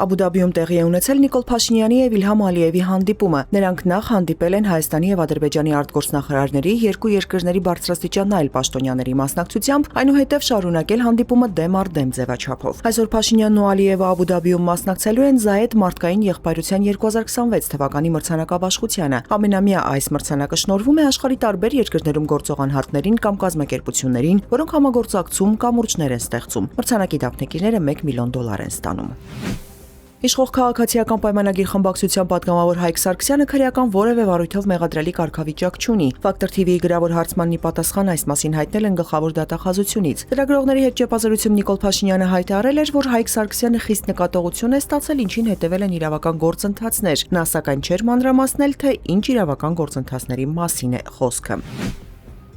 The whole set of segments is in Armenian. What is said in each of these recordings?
Աբու Դաբիում տեղի է ունեցել Նիկոլ Փաշինյանի եւ Իլհամ Ալիևի հանդիպումը։ Նրանք նախ հանդիպել են Հայաստանի եւ Ադրբեջանի արտգործնախարարների, երկու երկրների բարձրաստիճան այլ պաշտոնյաների մասնակցությամբ, այնուհետև շարունակել հանդիպումը դեմ առ դեմ ձևաչափով։ Այսօր Փաշինյանն ու Ալիևը Աբու Դաբիում մասնակցելու են Զայեդ մարդկային եղբայրության 2026 թվականի մրցանակաբաշխությանը։ Ամենամյա այս մրցանակը շնորհվում է աշխարհի տարբեր երկրներում գործող անհատներին կամ կազմակերպություններին, որոնք համագործակցում կամուրջներ են ստեղծում։ Մրցանակի դափնեկիրները $1 միլիոն են ստանում։ Իշխող քաղաքացիական պայմանագիր խմբակցության պատգամավոր Հայկ Սարգսյանը քրեական որևէ վարույթով մեղադրելի կարգավիճակ չունի։ Factor TV-ի գրավոր հարցմանն ի պատասխան այս մասին հայտնել են գլխավոր դատախազությունից։ Լրագրողների հետ ճեպազրույցում Նիկոլ Փաշինյանը հայտարարել էր, որ Հայկ Սարգսյանը խիստ նկատողություն է ստացել, ինչին հետևել են իրավական գործընթացներ։ Նա սակայն չէր մանրամասնել, թե ինչ իրավական գործընթացների մասին է խոսքը։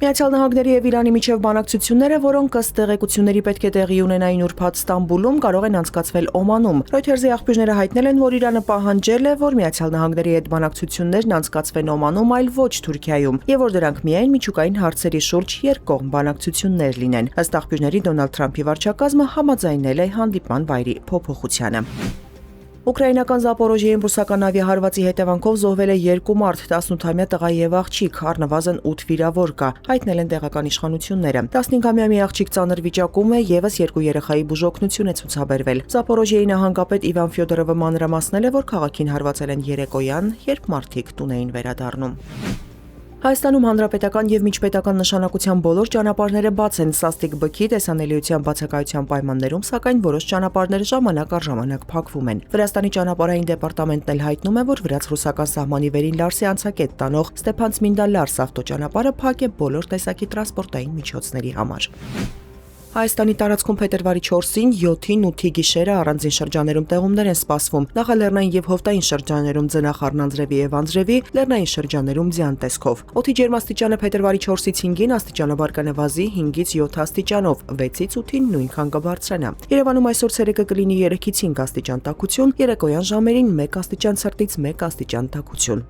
Միացյալ Նահանգների եւ Իրանի միջև բանակցությունները, որոնք ըստ տեղեկությունների պետք է տեղի ունենային ուրբաթ Ստամբուլում, կարող են անցկացվել Օմանում։ Reuters-ի աղբյուրները հայտնել են, որ Իրանը պահանջել է, որ Միացյալ Նահանգների հետ բանակցություններն անցկացվեն Օմանում, այլ ոչ Թուրքիայում, եւ որ դրանք միայն միջուկային հարցերի շուրջ երկկողմ բանակցություններ լինեն։ Ըստ աղբյուրների Դոնալդ Թրամփի վարչակազմը համաձայնել է հանդիպման վայրի փոփոխությանը։ Ուկրաինական Զապորոժիեում ռուսական ավիահարվածի հետևանքով զոհվել է 2 մարդ, 18-ամյա տղա եւ աղջիկ, առնվազն 8 վիրավոր կա, հայտնել են տեղական իշխանությունները։ 15-ամյա մի աղջիկ ծանր վիճակում է, եւս 2 երեխայի բուժօգնություն է ցուցաբերվել։ Զապորոժիեի նահանգապետ Իվան Ֆյոդորովը մանրամասնել է, որ քաղաքին հարվածել են երեկոյան, երբ մարդիկ տուն էին վերադառնում։ Հայաստանում հանրապետական եւ միջպետական նշանակության բոլոր ճանապարհները բաց են սաստիկ բքի տեսանելիության բացակայության պայմաններում, սակայն որոշ ճանապարհներ ժամանակ առ ժամանակ փակվում են։ Վրաստանի ճանապարհային դեպարտամենտն էլ հայտնում է, որ վրաց-ռուսական սահմանի վերին Լարսի անցակետ տանող Ստեփանցմինդա-Լարս ավտոճանապարհը փակ է բոլոր տեսակի տրանսպորտային միջոցների համար։ Հայաստանի տարածքում փետրվարի 4-ին, 7-ին, 8-ի գիշերը առանձին շրջաներում տեղումներ են սպասվում։ Նախալեռնային եւ հովտային շրջաներում ձնախ առնանձրևի եւ անձրևի, լեռնային շրջաներում ձյան տեսքով։ Օդի ջերմաստիճանը փետրվարի 4-ից 5-ին աստիճանաբար կնվազի 5-ից 7 աստիճանով, 6-ից 8-ին նույնքան կբարձրանա։ Երևանում այսօր ցերեկը կլինի 3-ից 5 աստիճան տաքություն, երեկոյան ժամերին 1 աստիճան ցրտից 1 աստիճան տաքություն։